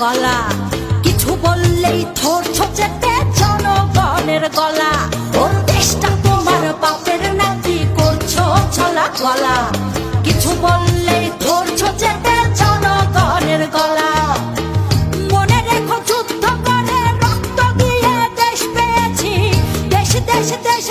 গলা, কিছু বললেই ধরছো চেপে জনগণের গলা। ওর দেশটা তোমার বাপের নাতি, করছো ছলা গলা, কিছু বললেই ধরছো চেপে জনগণের গলা। মনে রেখো যুদ্ধ করে রক্ত দিয়ে দেশ পেয়েছি, দেশ দেশ দেশ